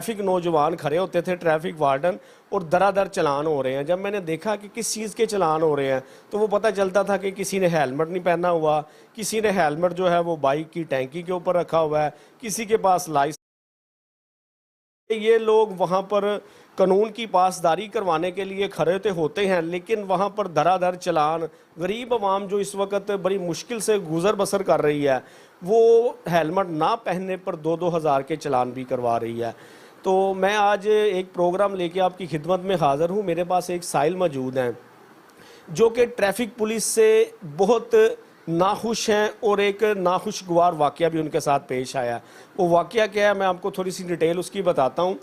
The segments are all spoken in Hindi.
ट्रैफिक नौजवान खड़े होते थे, ट्रैफिक वार्डन, और दरादर चलान हो रहे हैं। जब मैंने देखा कि किस चीज़ के चलान हो रहे हैं तो वो पता चलता था कि किसी ने हेलमेट नहीं पहना हुआ, किसी ने हेलमेट जो है वो बाइक की टैंकी के ऊपर रखा हुआ है, किसी के पास लाइसेंस। ये लोग वहाँ पर कानून की पासदारी करवाने के लिए खड़े तो होते हैं, लेकिन वहाँ पर धराधर चलान, गरीब आवाम जो इस वक्त बड़ी मुश्किल से गुजर बसर कर रही है, वो हेलमेट ना पहनने पर 2-2 हज़ार के चलान भी करवा रही है। तो मैं आज एक प्रोग्राम लेके आपकी खिदमत में हाज़िर हूँ। मेरे पास एक साहिल मौजूद हैं जो कि ट्रैफिक पुलिस से बहुत नाखुश हैं, और एक नाखुशगवार वाक़या भी उनके साथ पेश आया। वो वाक़या क्या है, मैं आपको थोड़ी सी डिटेल उसकी बताता हूँ।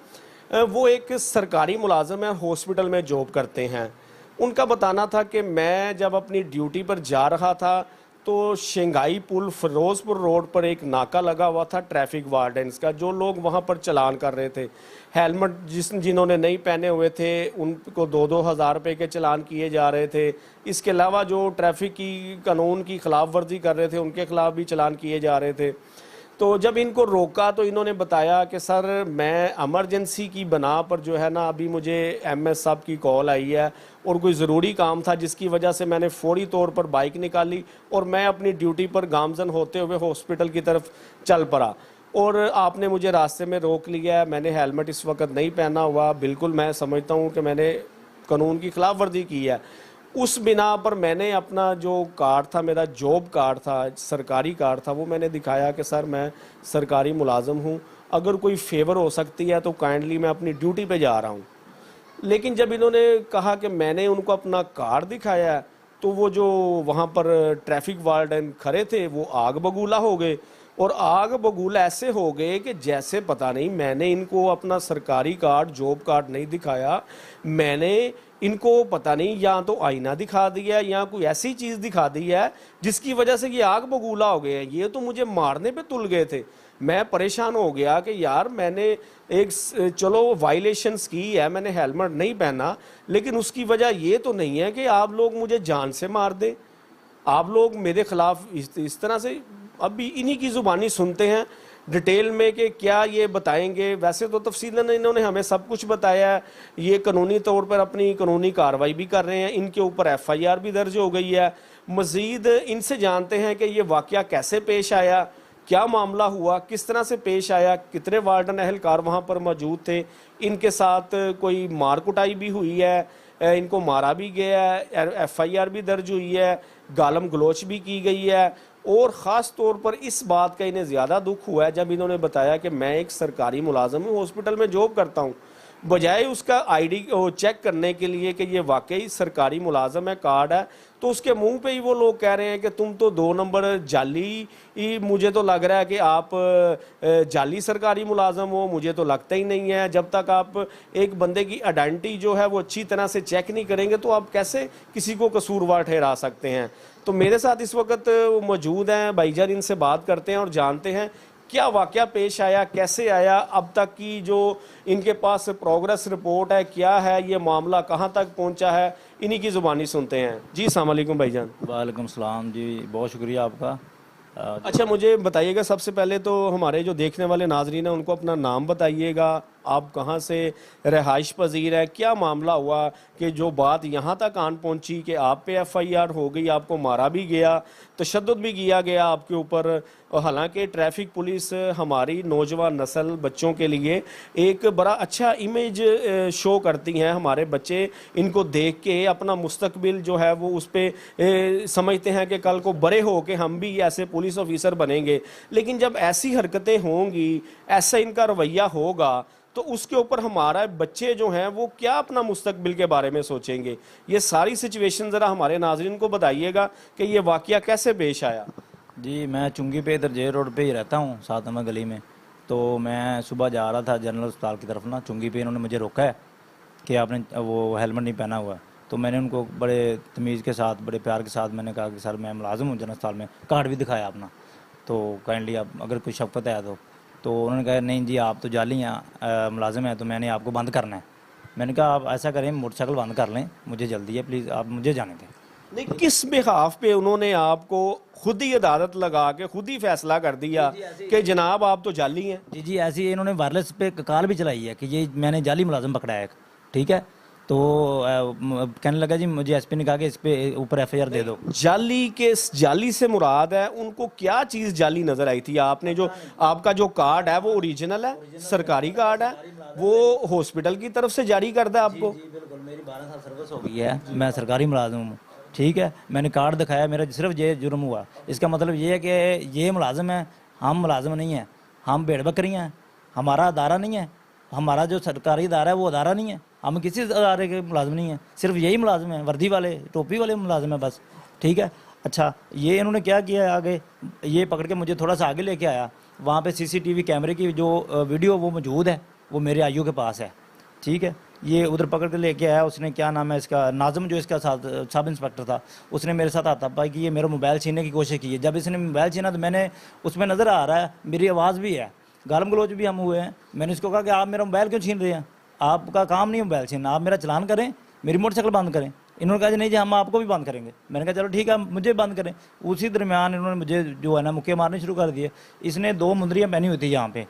वो एक सरकारी मुलाजिम है, हॉस्पिटल में जॉब करते हैं। उनका बताना था कि मैं जब अपनी ड्यूटी पर जा रहा था तो शंघाई पुल फिरोज़पुर रोड पर एक नाका लगा हुआ था ट्रैफिक वार्डन्स का। जो लोग वहाँ पर चलान कर रहे थे, हेलमेट जिन्होंने नहीं पहने हुए थे उनको 2-2 हज़ार रुपये के चलान किए जा रहे थे। इसके अलावा जो ट्रैफिक की कानून की खिलाफ वर्जी कर रहे थे उनके खिलाफ भी चलान किए जा रहे थे। तो जब इनको रोका तो इन्होंने बताया कि सर मैं इमरजेंसी की बना पर जो है ना, अभी मुझे एमएस साहब की कॉल आई है और कोई ज़रूरी काम था जिसकी वजह से मैंने फौरी तौर पर बाइक निकाली और मैं अपनी ड्यूटी पर गामजन होते हुए हॉस्पिटल की तरफ चल पड़ा, और आपने मुझे रास्ते में रोक लिया है। मैंने हेलमेट इस वक्त नहीं पहना हुआ, बिल्कुल मैं समझता हूँ कि मैंने कानून की खिलाफ वर्जी की है। उस बिना पर मैंने अपना जो कार्ड था, मेरा जॉब कार्ड था, सरकारी कार्ड था, वो मैंने दिखाया कि सर मैं सरकारी मुलाजिम हूँ, अगर कोई फेवर हो सकती है तो काइंडली मैं अपनी ड्यूटी पे जा रहा हूँ। लेकिन जब इन्होंने कहा कि मैंने उनको अपना कार्ड दिखाया है, तो वो जो वहाँ पर ट्रैफिक वार्डन खड़े थे वो आग बगूला हो गए। और आग बगूला ऐसे हो गए कि जैसे पता नहीं मैंने इनको अपना सरकारी कार्ड, जॉब कार्ड नहीं दिखाया, मैंने इनको पता नहीं या तो आईना दिखा दिया या कोई ऐसी चीज़ दिखा दी है जिसकी वजह से ये आग बगूला हो गए हैं। ये तो मुझे मारने पे तुल गए थे। मैं परेशान हो गया कि यार मैंने एक चलो वायलेशंस की है, मैंने हेलमेट नहीं पहना, लेकिन उसकी वजह ये तो नहीं है कि आप लोग मुझे जान से मार दें। आप लोग मेरे खिलाफ इस तरह से, अभी इन्हीं की ज़ुबानी सुनते हैं डिटेल में कि क्या ये बताएंगे। वैसे तो तफसीलन इन्होंने हमें सब कुछ बताया है, ये कानूनी तौर पर अपनी कानूनी कार्रवाई भी कर रहे हैं, इनके ऊपर एफआईआर भी दर्ज हो गई है। मज़ीद इनसे जानते हैं कि ये वाक़या कैसे पेश आया, क्या मामला हुआ, किस तरह से पेश आया, कितने वार्डन अहलकार वहाँ पर मौजूद थे, इनके साथ कोई मार कुटाई भी हुई है, इनको मारा भी गया है, एफआईआर भी दर्ज हुई है, गालम गलोच भी की गई है। और ख़ास तौर पर इस बात का इन्हें ज़्यादा दुख हुआ है जब इन्होंने बताया कि मैं एक सरकारी मुलाजिम हूँ, हॉस्पिटल में जॉब करता हूँ, बजाय उसका आईडी चेक करने के लिए कि ये वाकई सरकारी मुलाजिम है, कार्ड है, तो उसके मुंह पे ही वो लोग कह रहे हैं कि तुम तो 2 नंबर जाली, मुझे तो लग रहा है कि आप जाली सरकारी मुलाजिम हो, मुझे तो लगता ही नहीं है। जब तक आप एक बंदे की आइडेंटिटी जो है वो अच्छी तरह से चेक नहीं करेंगे तो आप कैसे किसी को कसूरवार ठहरा सकते हैं। तो मेरे साथ इस वक्त मौजूद हैं भाईजान, इनसे बात करते हैं और जानते हैं क्या वाकया पेश आया, कैसे आया, अब तक की जो इनके पास प्रोग्रेस रिपोर्ट है क्या है, ये मामला कहाँ तक पहुँचा है, इन्हीं की ज़ुबानी सुनते हैं। जी अस्सलाम वालेकुम भाईजान। वालेकुम सलाम जी, बहुत शुक्रिया आपका। अच्छा मुझे बताइएगा, सबसे पहले तो हमारे जो देखने वाले नाजरीन हैं उनको अपना नाम बताइएगा, आप कहाँ से रहाइश पजीर है, क्या मामला हुआ कि जो बात यहाँ तक आन पहुँची कि आप पे एफआईआर हो गई, आपको मारा भी गया, तशद्दुद भी किया गया आपके ऊपर। और हालांकि ट्रैफिक पुलिस हमारी नौजवान नस्ल बच्चों के लिए एक बड़ा अच्छा इमेज शो करती हैं। हमारे बच्चे इनको देख के अपना मुस्तकबिल जो है वो उस पर समझते हैं कि कल को बड़े हो के हम भी ऐसे पुलिस ऑफिसर बनेंगे। लेकिन जब ऐसी हरकतें होंगी, ऐसा इनका रवैया होगा, तो उसके ऊपर हमारा बच्चे जो हैं वो क्या अपना मुस्तकबिल के बारे में सोचेंगे। ये सारी सिचुएशन ज़रा हमारे नाज़रीन को बताइएगा कि ये वाक़या कैसे पेश आया। जी, मैं चुंगी पे इधर जे रोड पे ही रहता हूँ, 7 नंबर गली में। तो मैं सुबह जा रहा था जनरल अस्पताल की तरफ ना, चुंगी पे इन्होंने मुझे रोका है कि आपने वो हेलमेट नहीं पहना हुआ। तो मैंने उनको बड़े तमीज़ के साथ, बड़े प्यार के साथ मैंने कहा कि सर मैं मुलाजिम हूँ जनरल अस्पताल में, कार्ड भी दिखाया अपना, तो काइंडली आप अगर कोई शफ़क़त है तो उन्होंने कहा नहीं जी आप तो जाली हैं, मुलाजिम हैं, तो मैंने आपको बंद करना है। मैंने कहा आप ऐसा करें, मोटरसाइकिल बंद कर लें, मुझे जल्दी है, प्लीज़ आप मुझे जाने दें। नहीं, किस बिहाफ पे उन्होंने आपको खुद ही अदालत लगा के खुद ही फैसला कर दिया कि जनाब आप तो जाली हैं? जी जी, ऐसे ही इन्होंने वायरलेस पे कॉल भी चलाई है कि ये मैंने जाली मुलाजिम पकड़ा है एक, ठीक है। तो कहने लगा जी मुझे एसपी ने कहा कि इस पे ऊपर एफआईआर दे दो। जाली से मुराद है उनको क्या चीज़ जाली नजर आई थी? आपने जो आपका जो कार्ड है वो ओरिजिनल है, सरकारी कार्ड है, वो हॉस्पिटल की तरफ से जारी करदा है आपको? जी बिल्कुल, मेरी 12 साल सर्विस हो गई है, मैं सरकारी मुलाजिम हूँ, ठीक है। मैंने कार्ड दिखाया, मेरा सिर्फ ये जुर्म हुआ। इसका मतलब ये है कि ये मुलाजिम है, हम मुलाजिम नहीं हैं, हम भेड़ बकरियाँ हैं, हमारा अदारा नहीं है, हमारा जो सरकारी अदारा है वो अदारा नहीं है, हम किसी अदारे के मुलाजिम नहीं हैं, सिर्फ यही मुलाजिम है, वर्दी वाले टोपी वाले मुलाजिम है बस, ठीक है। अच्छा, ये इन्होंने क्या किया है आगे, ये पकड़ के मुझे थोड़ा सा आगे लेके आया, वहाँ पे सीसीटीवी कैमरे की जो वीडियो वो मौजूद है, वो मेरे आईओ के पास है, ठीक है। ये उधर पकड़ के लेके आया, उसने क्या नाम है इसका, नाज़म जो इसका सब इंस्पेक्टर था, उसने मेरे साथ हाथापाई की, ये मेरा मोबाइल छीनने की कोशिश की है। जब इसने मोबाइल छीना तो मैंने उसमें नज़र आ रहा है, मेरी आवाज़ भी है, गालम गलोच भी हम हुए हैं। मैंने इसको कहा कि आप मेरा मोबाइल क्यों छीन रहे हैं, आपका काम नहीं है मोबाइल छीनना, आप मेरा चलान करें, मेरी मोटरसाइकिल बंद करें। इन्होंने कहा जी नहीं जी हम आपको भी बंद करेंगे। मैंने कहा चलो ठीक है, मुझे बंद करें। उसी दरमियान इन्होंने मुझे जो है ना मुक्के मारने शुरू कर दिए। इसने 2 मुंदरियाँ पहनी हुई थी यहाँ पे।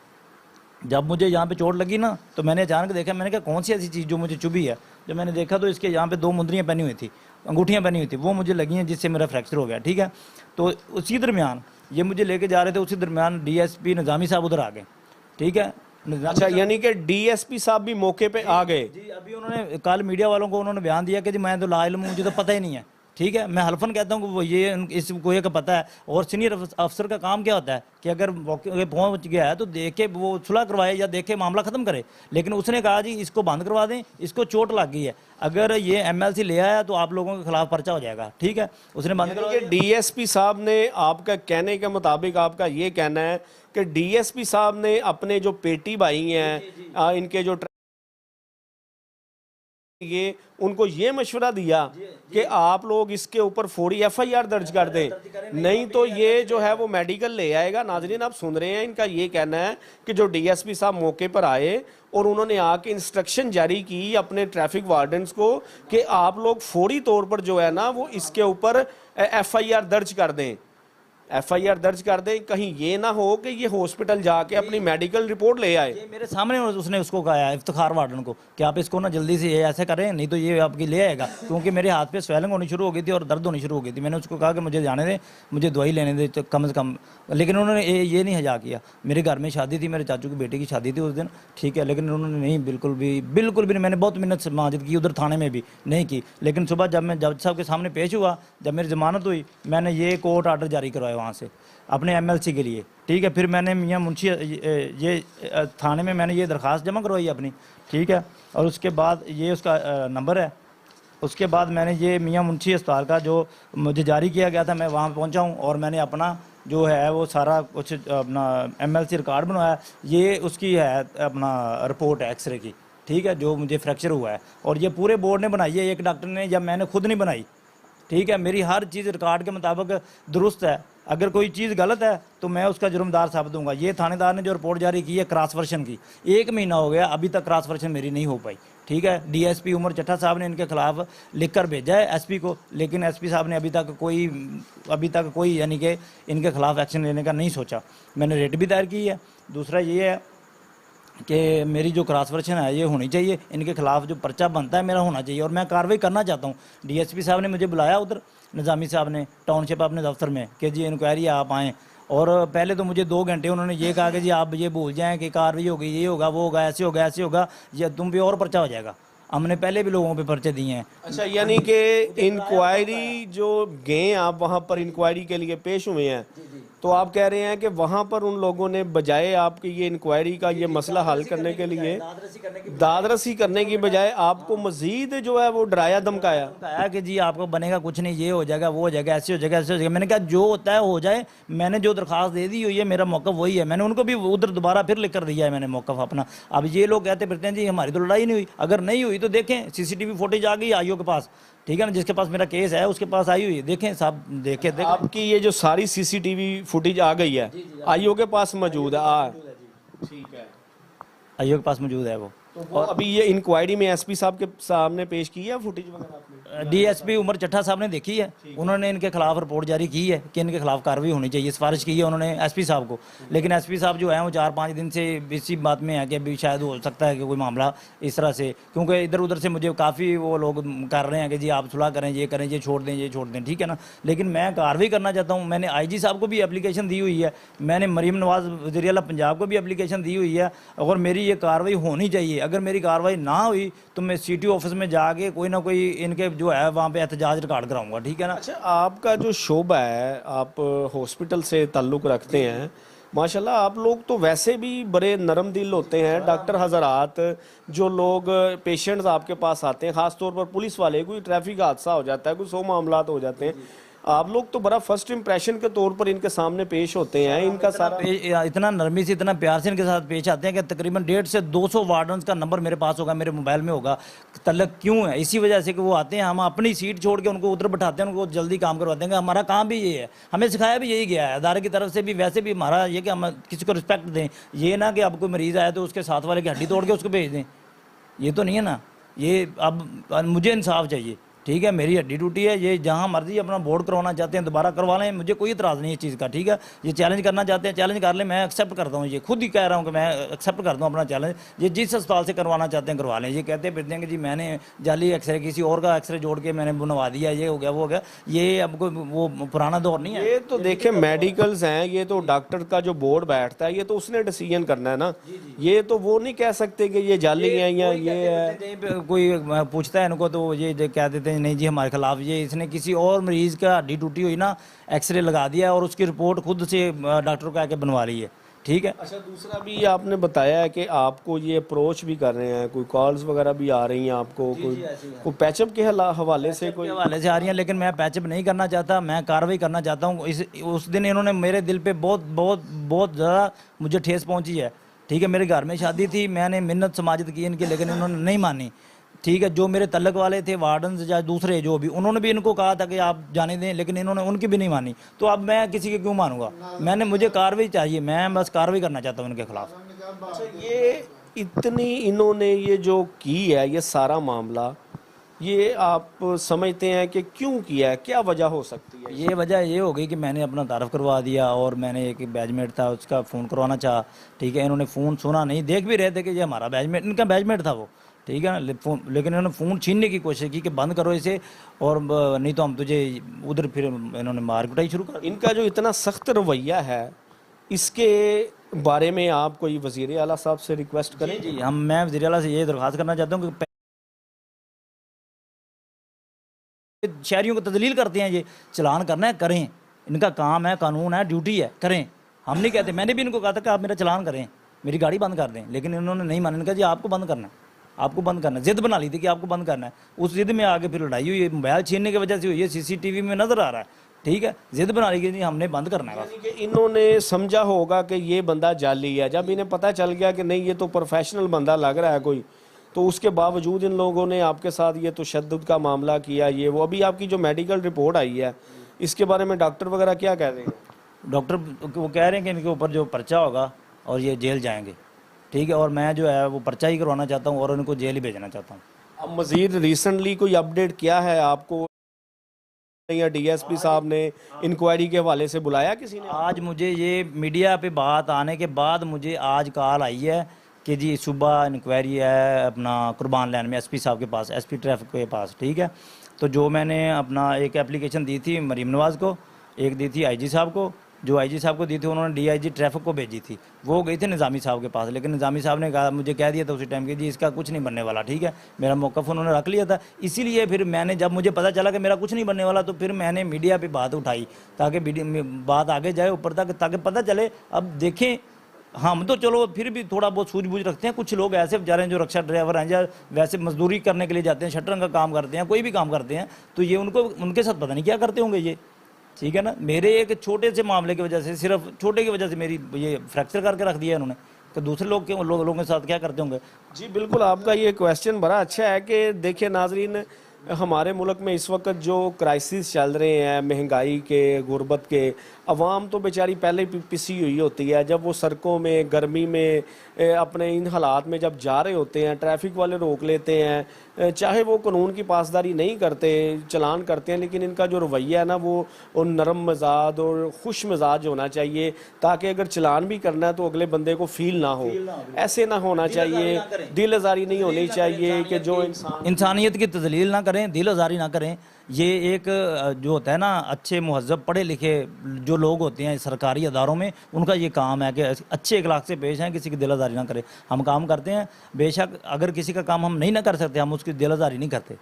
जब मुझे यहाँ पे चोट लगी ना तो मैंने अचानक देखा, मैंने कहा कौन सी ऐसी चीज़ जो मुझे चुभी है। जब मैंने देखा तो इसके यहाँ पे 2 मुंदरियाँ पहनी हुई थी, अंगूठियाँ पहनी हुई थी, वो मुझे लगी हैं जिससे मेरा फ्रैक्चर हो गया, ठीक है। तो उसी दरमियान ये मुझे लेके जा रहे थे, उसी दरमियान डीएसपी निज़ामी साहब उधर आ गए, ठीक है। अच्छा, यानी कि डीएसपी साहब भी मौके पे आ गए? जी, अभी उन्होंने कल मीडिया वालों को उन्होंने बयान दिया कि जी मैं तो लाइल्म हूँ, मुझे तो पता ही नहीं है, ठीक है। मैं हल्फन कहता हूँ कि वो ये इसको ये का पता है। और सीनियर अफसर का काम क्या होता है कि अगर मौके पहुँच गया है तो देखे वो सुलह करवाए या देखे मामला ख़त्म करे। लेकिन उसने कहा जी इसको बंद करवा दें, इसको चोट लग गई है, अगर ये एमएलसी ले आया तो आप लोगों के खिलाफ पर्चा हो जाएगा, ठीक है। उसने बंद करवा दिया। डीएसपी साहब ने आपका कहने के मुताबिक, आपका ये कहना है कि डीएसपी साहब ने अपने जो पेटी भाई हैं, इनके जो ये उनको ये मशवरा दिया कि आप लोग इसके ऊपर फौरी एफआईआर दर्ज कर दें, नहीं तो ये जो है वो मेडिकल ले आएगा। नाजरीन आप सुन रहे हैं, इनका ये कहना है कि जो डीएसपी साहब मौके पर आए और उन्होंने आके इंस्ट्रक्शन जारी की अपने ट्रैफिक वार्डन्स को कि आप लोग फौरी तौर पर जो है ना वो इसके ऊपर एफआईआर दर्ज कर दें, एफआईआर दर्ज कर दें। कहीं ये ना हो कि ये हॉस्पिटल जाके अपनी मेडिकल रिपोर्ट ले आए। ये मेरे सामने उसने उसको कहा इफ्तिखार वार्डन को कि आप इसको ना जल्दी से ये ऐसे करें, नहीं तो ये आपकी ले आएगा, क्योंकि मेरे हाथ पे स्वेलिंग होनी शुरू हो गई थी और दर्द होनी शुरू हो गई थी। मैंने उसको कहा कि मुझे जाने दें, मुझे दवाई लेने दे तो कम से कम, लेकिन उन्होंने ये नहीं हजा किया। मेरे घर में शादी थी, मेरे चाचू की बेटे की शादी थी उस दिन, ठीक है, लेकिन उन्होंने नहीं, बिल्कुल भी नहीं। मैंने बहुत मिन्नत से माजिद की उधर थाने में भी नहीं की। लेकिन सुबह जब मैं जज साहब के सामने पेश हुआ, जब मेरी जमानत हुई, मैंने ये कोर्ट आर्डर जारी करवाया वहाँ से अपने एमएलसी के लिए, ठीक है। फिर मैंने मियाँ मुंशी ये थाने में मैंने ये दरख्वास्त जमा करवाई अपनी, ठीक है। और उसके बाद ये उसका नंबर है। उसके बाद मैंने ये मियाँ मुंशी अस्पताल का जो मुझे जारी किया गया था, मैं वहाँ पहुँचा हूँ और मैंने अपना जो है वो सारा कुछ अपना एमएलसी रिकॉर्ड बनवाया। ये उसकी है अपना रिपोर्ट है एक्सरे की, ठीक है, जो मुझे फ्रैक्चर हुआ है। और ये पूरे बोर्ड ने बनाई है, एक डॉक्टर ने, या मैंने खुद नहीं बनाई, ठीक है। मेरी हर चीज़ रिकॉर्ड के मुताबिक दुरुस्त है। अगर कोई चीज़ गलत है तो मैं उसका जुर्मदार साबित दूंगा। ये थानेदार ने जो रिपोर्ट जारी की है क्रॉस वर्शन की, 1 महीना हो गया, अभी तक क्रॉस वर्शन मेरी नहीं हो पाई, ठीक है। डीएसपी उमर चट्टा साहब ने इनके खिलाफ लिख कर भेजा है एसपी को, लेकिन एसपी साहब ने अभी तक कोई यानी कि इनके खिलाफ एक्शन लेने का नहीं सोचा। मैंने रेट भी दायर की है। दूसरा ये है कि मेरी जो क्रॉस वर्शन है ये होनी चाहिए, इनके खिलाफ जो पर्चा बनता है मेरा होना चाहिए, और मैं कार्रवाई करना चाहता हूँ। डीएसपी साहब ने मुझे बुलाया उधर, निज़ामी साहब ने टाउनशिप अपने दफ्तर में कि जी इंक्वायरी आप आएँ। और पहले तो मुझे 2 घंटे उन्होंने ये कहा कि जी आप ये भूल जाएँ कि कार्रवाई होगी, ये होगा, वो होगा, ऐसे होगा, ऐसे होगा, या तुम पे और पर्चा हो जाएगा। हमने पहले भी लोगों पे पर्चे दिए हैं। अच्छा, यानी कि इंक्वायरी जो गए आप वहाँ पर इंक्वायरी के लिए पेश हुए हैं, तो आप कह रहे हैं कि वहाँ पर उन लोगों ने बजाय आपकी ये इंक्वायरी का ये मसला हल करने के लिए दादरसी करने की बजाय आपको मजीद जो है वो डराया धमकाया कि जी आपको बनेगा कुछ नहीं, ये हो जाएगा, वो हो जाएगा, ऐसे हो जाएगा, ऐसे हो जाएगा। मैंने कहा जो होता है हो जाए, मैंने जो दरख्वास्त दे दी हुई है, मेरा मौक़िफ़ वही है। मैंने उनको भी उधर दोबारा फिर लिख कर दिया है मैंने मौक़िफ़ अपना। अब ये लोग कहते फिरते हैं जी हमारी तो लड़ाई नहीं हुई। अगर नहीं हुई तो देखें, सीसीटीवी फुटेज आ गई आईओ के पास, ठीक है ना, जिसके पास मेरा केस है उसके पास आई हुई है, देखें साहब, देखें। आपकी ये जो सारी सीसीटीवी फुटेज आ गई है, आईओ के पास मौजूद है? ठीक है, आईओ के पास मौजूद है वो। तो वो अभी ये इंक्वायरी में एसपी साहब के सामने पेश की है फुटेज वगैरह आपने? डीएसपी उमर चट्टा साहब ने देखी है, उन्होंने इनके खिलाफ रिपोर्ट जारी की है कि इनके खिलाफ कार्रवाई होनी चाहिए, सिफारिश की है उन्होंने एसपी साहब को। लेकिन एसपी साहब जो है वो 4-5 दिन से इसी बात में है कि अभी शायद हो सकता है कि कोई मामला इस तरह से, क्योंकि इधर उधर से मुझे काफ़ी वो लोग कर रहे हैं कि जी आप सुलह करें, ये करें, ये छोड़ दें, ये छोड़ दें, ठीक है ना। लेकिन मैं कार्रवाई करना चाहता हूँ। मैंने आईजी साहब को भी एप्लीकेशन दी हुई है, मैंने मरीम नवाज वज़ीर आला पंजाब को भी एप्लीकेशन दी हुई है, और मेरी ये कार्रवाई होनी चाहिए। अगर मेरी कार्रवाई ना हुई तो मैं सिटी ऑफिस में जाके कोई ना कोई इनके जो है वहाँ पे एहतजाज रिकॉर्ड कराऊंगा, ठीक है ना। अच्छा, आपका जो शोबा है, आप हॉस्पिटल से ताल्लुक़ रखते हैं, माशाल्लाह आप लोग तो वैसे भी बड़े नरम दिल होते हैं। डॉक्टर हजरात, जो लोग पेशेंट्स आपके पास आते हैं, ख़ास तौर पर पुलिस वाले, कोई ट्रैफिक हादसा हो जाता है, कोई 100 मामलात हो जाते हैं, आप लोग तो बड़ा फर्स्ट इंप्रेशन के तौर पर इनके सामने पेश होते हैं। इनका सारा इतना नरमी से, इतना प्यार से इनके साथ पेश आते हैं कि तकरीबन 150 से 200 वार्डन्स का नंबर मेरे पास होगा, मेरे मोबाइल में होगा। तलक क्यों है? इसी वजह से कि वो आते हैं, हम अपनी सीट छोड़ के उनको उधर बैठाते हैं, उनको जल्दी काम करवाते हैं। हमारा काम भी ये है, हमें सिखाया भी यही गया है अदारे की तरफ से भी। वैसे भी हमारा ये कि हम किसी को रिस्पेक्ट दें, ये ना कि अब कोई मरीज़ आया तो उसके साथ वाले की हड्डी तोड़ के उसको भेज दें, ये तो नहीं है ना। ये अब मुझे इंसाफ चाहिए, ठीक है। मेरी हड्डी टूटी है, ये जहाँ मर्जी अपना बोर्ड करवाना चाहते हैं दोबारा करवा लें, मुझे कोई इतराज़ नहीं है इस चीज़ का, ठीक है। ये चैलेंज करना चाहते हैं, चैलेंज कर लें, मैं एक्सेप्ट करता हूँ। ये खुद ही कह रहा हूँ कि मैं एक्सेप्ट करता हूँ अपना चैलेंज। ये जिस अस्पताल से करवाना चाहते हैं करवा लें। ये कहते फिरते हैं कि जी मैंने जाली एक्सरे किसी और का एक्सरे जोड़ के मैंने बनवा दिया, ये हो गया, वो हो गया। ये अब कोई वो पुराना दौर नहीं है। ये तो देखें मेडिकल्स हैं, ये तो डॉक्टर का जो बोर्ड बैठता है, ये तो उसने डिसीजन करना है ना। ये तो वो नहीं कह सकते कि ये जाली है या ये है। कोई पूछता है इनको तो ये कह देते हैं नहीं जी हमारे खिलाफ, ये इसने किसी और मरीज का हड्डी टूटी हुई ना एक्सरे लगा दिया और उसकी रिपोर्ट खुद से डॉक्टर को आके बनवा ली है, ठीक है। अच्छा, दूसरा भी आपने बताया है कि आपको ये अप्रोच भी कर रहे हैं, कोई कॉल्स वगैरह भी आ रही हैं आपको, कोई पैचअप के हवाले से, कोई हवाले से आ रही हैं, लेकिन मैं पैचअप नहीं करना चाहता, मैं कार्रवाई करना चाहता हूँ। उस दिन इन्होंने मेरे दिल पे बहुत बहुत बहुत ज़्यादा मुझे ठेस पहुँची है, ठीक है। मेरे घर में शादी थी, मैंने मिन्नत समाजत की इनकी, लेकिन इन्होंने नहीं मानी, ठीक है। जो मेरे तल्लक वाले थे वार्डन या दूसरे जो भी, उन्होंने भी इनको कहा था कि आप जाने दें, लेकिन इन्होंने उनकी भी नहीं मानी। तो अब मैं किसी की क्यों मानूंगा? मुझे कार्रवाई चाहिए, मैं बस कार्रवाई करना चाहता हूँ इनके खिलाफ। अच्छा, ये इतनी इन्होंने ये जो की है, ये सारा मामला, ये आप समझते हैं कि क्यों किया है, क्या वजह हो सकती है? ये वजह ये हो गई कि मैंने अपना तारफ़ करवा दिया और मैंने एक बैचमेट था उसका फ़ोन करवाना चाहा, ठीक है। इन्होंने फ़ोन सुना नहीं, देख भी रहे थे कि ये हमारा बैचमेट, इनका बैचमेट था वो, ठीक है ना। लेकिन इन्होंने फ़ोन छीनने की कोशिश की कि बंद करो इसे, और नहीं तो हम तुझे उधर, फिर इन्होंने मार कुटाई शुरू कर। इनका जो इतना सख्त रवैया है, इसके बारे में आप कोई वज़ीर आला साहब से रिक्वेस्ट करें? जी, मैं वज़ीर आला से ये दरख्वास्त करना चाहता हूँ कि शहरियों को तजलील करते हैं, ये चलान करना है करें, इनका काम है, कानून है, ड्यूटी है, करें। हम नहीं कहते, मैंने भी इनको कहा था कि आप मेरा चलान करें, मेरी गाड़ी बंद कर दें, लेकिन इन्होंने नहीं माना। इनका जी आपको बंद करना है, आपको बंद करना है, जिद बना ली थी कि आपको बंद करना है। उस जिद में आगे फिर लड़ाई हुई, मोबाइल छीनने की वजह से हुई है, सीसीटीवी में नजर आ रहा है, ठीक है। जिद बना ली कि नहीं हमने बंद करना है। यानी कि इन्होंने समझा होगा कि ये बंदा जाली है। जब इन्हें पता चल गया कि नहीं ये तो प्रोफेशनल बंदा लग रहा है कोई, तो उसके बावजूद इन लोगों ने आपके साथ ये तशद्दुद का मामला किया। ये वो अभी आपकी जो मेडिकल रिपोर्ट आई है, इसके बारे में डॉक्टर वगैरह क्या कह रहे हैं? डॉक्टर वो कह रहे हैं कि इनके ऊपर जो पर्चा होगा और ये जेल जाएंगे, ठीक है। और मैं जो है वो पर्चा ही करवाना चाहता हूँ और उनको जेल ही भेजना चाहता हूँ। अब मजीद रिसेंटली कोई अपडेट क्या है आपको, या डीएसपी साहब ने इंक्वायरी के हवाले से बुलाया किसी ने? आज मुझे ये मीडिया पे बात आने के बाद मुझे आज कॉल आई है कि जी सुबह इंक्वायरी है अपना कुर्बान लैन में एसपी साहब के पास, एसपी ट्रैफिक के पास, ठीक है। तो जो मैंने अपना एक एप्लीकेशन दी थी मरीम नवाज़ को, एक दी थी आईजी साहब को, जो आईजी साहब को दी थी उन्होंने डीआईजी ट्रैफिक को भेजी थी, वो गई थी निज़ामी साहब के पास। लेकिन निज़ामी साहब ने कहा, मुझे कह दिया था उसी टाइम कि जी इसका कुछ नहीं बनने वाला, ठीक है। मेरा मौक़िफ़ उन्होंने रख लिया था। इसीलिए फिर मैंने, जब मुझे पता चला कि मेरा कुछ नहीं बनने वाला, तो फिर मैंने मीडिया पे बात उठाई ताकि बात आगे जाए ऊपर तक, ताकि पता चले। अब देखें, हम तो चलो फिर भी थोड़ा बहुत सूझबूझ रखते हैं, कुछ लोग ऐसे बेचारे हैं जो रिक्शा ड्राइवर हैं या वैसे मजदूरी करने के लिए जाते हैं, शटरिंग का काम करते हैं, कोई भी काम करते हैं, तो ये उनके साथ पता नहीं क्या करते होंगे ये, ठीक है ना। मेरे एक छोटे से मामले की वजह से, सिर्फ छोटे की वजह से मेरी ये फ्रैक्चर करके रख दिया इन्होंने, तो दूसरे लोगों के साथ क्या करते होंगे? जी बिल्कुल, आपका ये क्वेश्चन बड़ा अच्छा है कि देखिए नाजरीन, हमारे मुल्क में इस वक्त जो क्राइसिस चल रहे हैं, महंगाई के, गुर्बत के, अवाम तो बेचारी पहले ही पिसी हुई होती है। जब वो सड़कों में गर्मी में अपने इन हालात में जब जा रहे होते हैं, ट्रैफिक वाले रोक लेते हैं, चाहे वो कानून की पासदारी नहीं करते, चलान करते हैं, लेकिन इनका जो रवैया है ना वो नरम मिजाज और खुश मिजाज होना चाहिए, ताकि अगर चलान भी करना है तो अगले बंदे को फील ना हो। ऐसे ना होना चाहिए, दिल आज़ारी नहीं होनी चाहिए कि जो इंसानियत की तजलील ना करें, दिल आज़ारी ना करें। ये एक जो होता है ना, अच्छे मुहज़्ज़ब पढ़े लिखे जो लोग होते हैं सरकारी अदारों में, उनका ये काम है कि अच्छे अखलाक से पेश हैं, किसी की दिल आज़ारी ना करें। हम काम करते हैं, बेशक अगर किसी का काम हम नहीं ना कर सकते, हम उसकी दिल आज़ारी नहीं करते।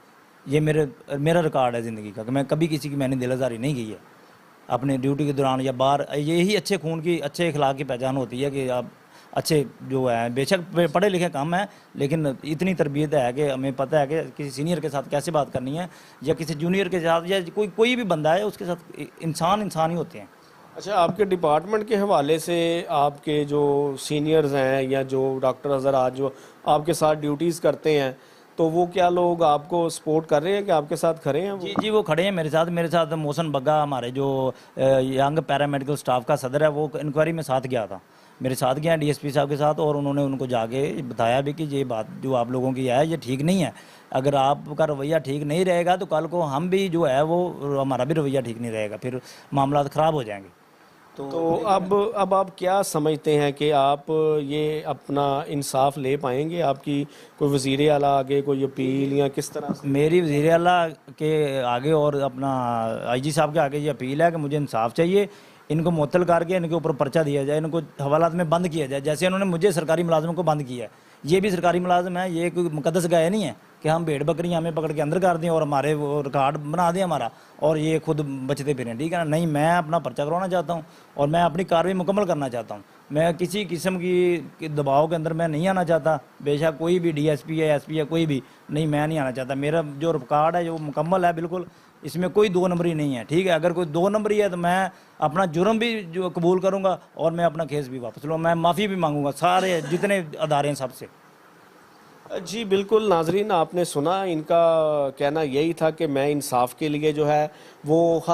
ये मेरा रिकॉर्ड है ज़िंदगी का कि मैं कभी किसी की मैंने दिल आज़ारी नहीं की है अपने ड्यूटी के दौरान या बाहर। यही अच्छे खून की, अच्छे अखलाक की पहचान होती है कि आप अच्छे जो है, बेशक पढ़े लिखे कम है, लेकिन इतनी तरबियत है कि हमें पता है कि किसी सीनियर के साथ कैसे बात करनी है, या किसी जूनियर के साथ, या कोई भी बंदा है उसके साथ इंसान ही होते हैं। अच्छा, आपके डिपार्टमेंट के हवाले से आपके जो सीनियर्स हैं या जो डॉक्टर हज़रात जो आपके साथ ड्यूटीज़ करते हैं, तो वो क्या लोग आपको सपोर्ट कर रहे हैं कि आपके साथ खड़े हैं? जी वो खड़े हैं मेरे साथ मोहसन बग्गा, हमारे जो यंग पैरामेडिकल स्टाफ का सदर है, वो इंक्वायरी में साथ गया था, मेरे साथ गया डीएसपी साहब के साथ, और उन्होंने उनको जाके बताया भी कि ये बात जो आप लोगों की है ये ठीक नहीं है। अगर आपका रवैया ठीक नहीं रहेगा तो कल को हम भी जो है वो हमारा भी रवैया ठीक नहीं रहेगा, फिर मामला ख़राब हो जाएंगे। तो अब आप क्या समझते हैं कि आप ये अपना इंसाफ ले पाएंगे? आपकी कोई वज़ीर आला आगे कोई अपील या किस तरह से? मेरी वज़ीर आला के आगे और अपना आईजी साहब के आगे ये अपील है कि मुझे इंसाफ चाहिए, इनको मुअत्तल करके इनके ऊपर पर्चा दिया जाए, इनको हवालात में बंद किया जाए, जैसे उन्होंने मुझे सरकारी मुलाजिमों को बंद किया है। ये भी सरकारी मुलाजिम है, ये कोई मुकद्दस गाय नहीं है कि हम भेड़ बकरियां हमें पकड़ के अंदर कर दें और हमारे वो रिकॉर्ड बना दें हमारा, और ये खुद बचते फिरें, ठीक है ना? नहीं, मैं अपना पर्चा करवाना चाहता हूँ और मैं अपनी कार्रवाई मुकम्मल करना चाहता हूँ। मैं किसी किस्म की दबाव के अंदर मैं नहीं आना चाहता, बेशक कोई भी डीएसपी है, एसपी है, कोई भी नहीं, मैं नहीं आना चाहता। मेरा जो रिकॉर्ड है जो मुकम्मल है बिल्कुल, इसमें कोई दो नंबरी नहीं है, ठीक है? अगर कोई दो नंबरी है तो मैं अपना जुर्म भी जो कबूल करूँगा और मैं अपना केस भी वापस लूँ, मैं माफ़ी भी मांगूंगा सारे जितने अदारे हैं सबसे। जी बिल्कुल नाजरीन, आपने सुना, इनका कहना यही था कि मैं इंसाफ के लिए जो है वो हर